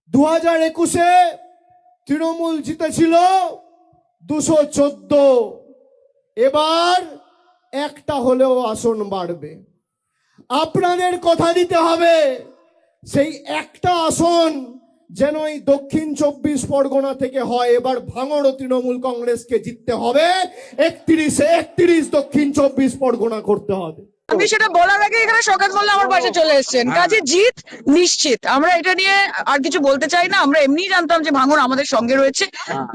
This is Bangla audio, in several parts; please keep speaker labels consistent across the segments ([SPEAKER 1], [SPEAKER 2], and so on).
[SPEAKER 1] 2021-এ তৃণমূল জিতেছিল 214, এবার একটা হলেও আসন বাড়বে। আপনাদের কথা দিতে হবে সেই একটা আসন যেন এই দক্ষিণ 24 পরগনা থেকে হয়। এবার ভাঙড় তৃণমূল কংগ্রেসকে জিততে হবে, 31 দক্ষিণ 24 পরগনা করতে হবে।
[SPEAKER 2] আমি সেটা বলার আগে এখানে শওকত মোল্লা আমার পাশে চলে এসেছেন। কাজে জিত নিশ্চিত। আমরা এটা নিয়ে আর কিছু বলতে চাই না। আমরা এমনিই জানতাম যে ভাঙড় আমাদের সঙ্গে রয়েছে।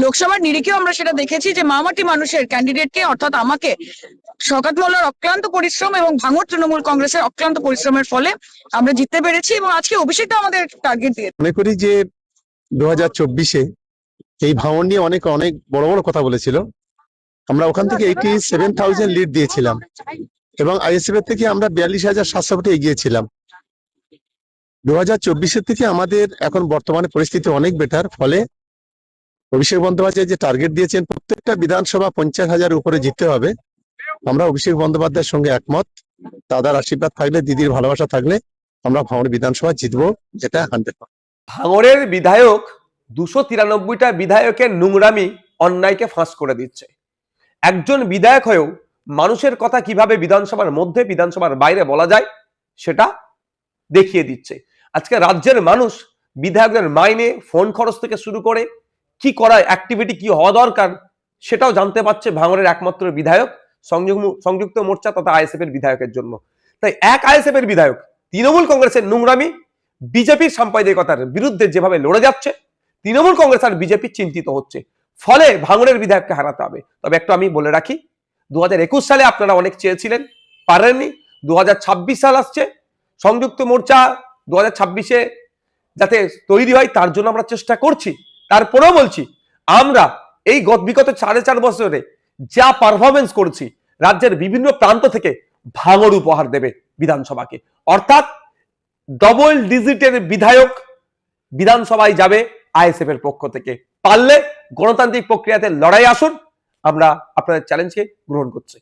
[SPEAKER 2] লোকসভার নিরিখেও আমরা সেটা দেখেছি যে মামাটি মানুষের ক্যান্ডিডেটকে অর্থাৎ আমাকে শওকত মোল্লার অক্লান্ত পরিশ্রম এবং ভাঙড় তৃণমূল কংগ্রেসের অক্লান্ত পরিশ্রমের ফলে আমরা জিততে পেরেছি এবং আজকে অভিষেকটা আমাদের টার্গেট দিয়ে।
[SPEAKER 3] মনে করি যে 2024-এ এই ভাঙড় নিয়ে অনেক বড় বড় কথা বলেছিল। আমরা ওখান থেকে 87,000 লিড দিয়েছিলাম এবং আইএসএফ এর থেকে আমরা 42,700 ভোটে এগিয়েছিলাম। 2024-এর থেকে আমাদের এখন বর্তমানে পরিস্থিতি অনেক বেটার। ফলে অভিষেক বন্দ্যোপাধ্যায় যে টার্গেট দিয়েছেন প্রত্যেকটা বিধানসভা 50,000 উপরে জিততে হবে, আমরা অভিষেক বন্দ্যোপাধ্যায়ের সঙ্গে একমত। দাদার আশীর্বাদ থাকলে, দিদির ভালোবাসা থাকলে আমরা ভাঙড় বিধানসভা জিতবো, যেটা 100%।
[SPEAKER 4] ভাঙড়ের বিধায়ক 293টা বিধায়কের নোংরামি অন্যায়কে ফাঁস করে দিচ্ছে। একজন বিধায়ক হয়েও মানুষের কথা কিভাবে বিধানসভার মধ্যে বিধানসভার বাইরে বলা যায় সেটা দেখিয়ে দিচ্ছে। আজকে রাজ্যের মানুষ বিধায়কদের মাইনে, ফোন খরচ থেকে শুরু করে কি করা অ্যাক্টিভিটি কি হওয়া দরকার সেটাও জানতে পারছে ভাঙড়ের একমাত্র বিধায়ক সংযুক্ত মোর্চা তথা আইএসএফ এর বিধায়কের জন্য। তাই এক আইএসএফ এর বিধায়ক তৃণমূল কংগ্রেসের নোংরামি, বিজেপির সাম্প্রদায়িকতার বিরুদ্ধে যেভাবে লড়ে যাচ্ছে, তৃণমূল কংগ্রেস আর বিজেপি চিন্তিত হচ্ছে। ফলে ভাঙড়ের বিধায়ককে হারাতে হবে। তবে একটু আমি বলে রাখি, 2021 সালে আপনারা অনেক চেয়েছিলেন, পারেননি। 2026 সাল আসছে, সংযুক্ত মোর্চা 2026-এ যাতে তৈরি হয় তার জন্য আমরা চেষ্টা করছি। তারপরেও বলছি, আমরা এই বিগত 4.5 বছরে যা পারফরমেন্স করছি, রাজ্যের বিভিন্ন প্রান্ত থেকে ভাঙড় উপহার দেবে বিধানসভাকে। অর্থাৎ ডবল ডিজিটের বিধায়ক বিধানসভায় যাবে আইএসএফ এর পক্ষ থেকে। পারলে গণতান্ত্রিক প্রক্রিয়াতে লড়াই আসুন, আমরা আপনাদের চ্যালেঞ্জকে গ্রহণ করছি।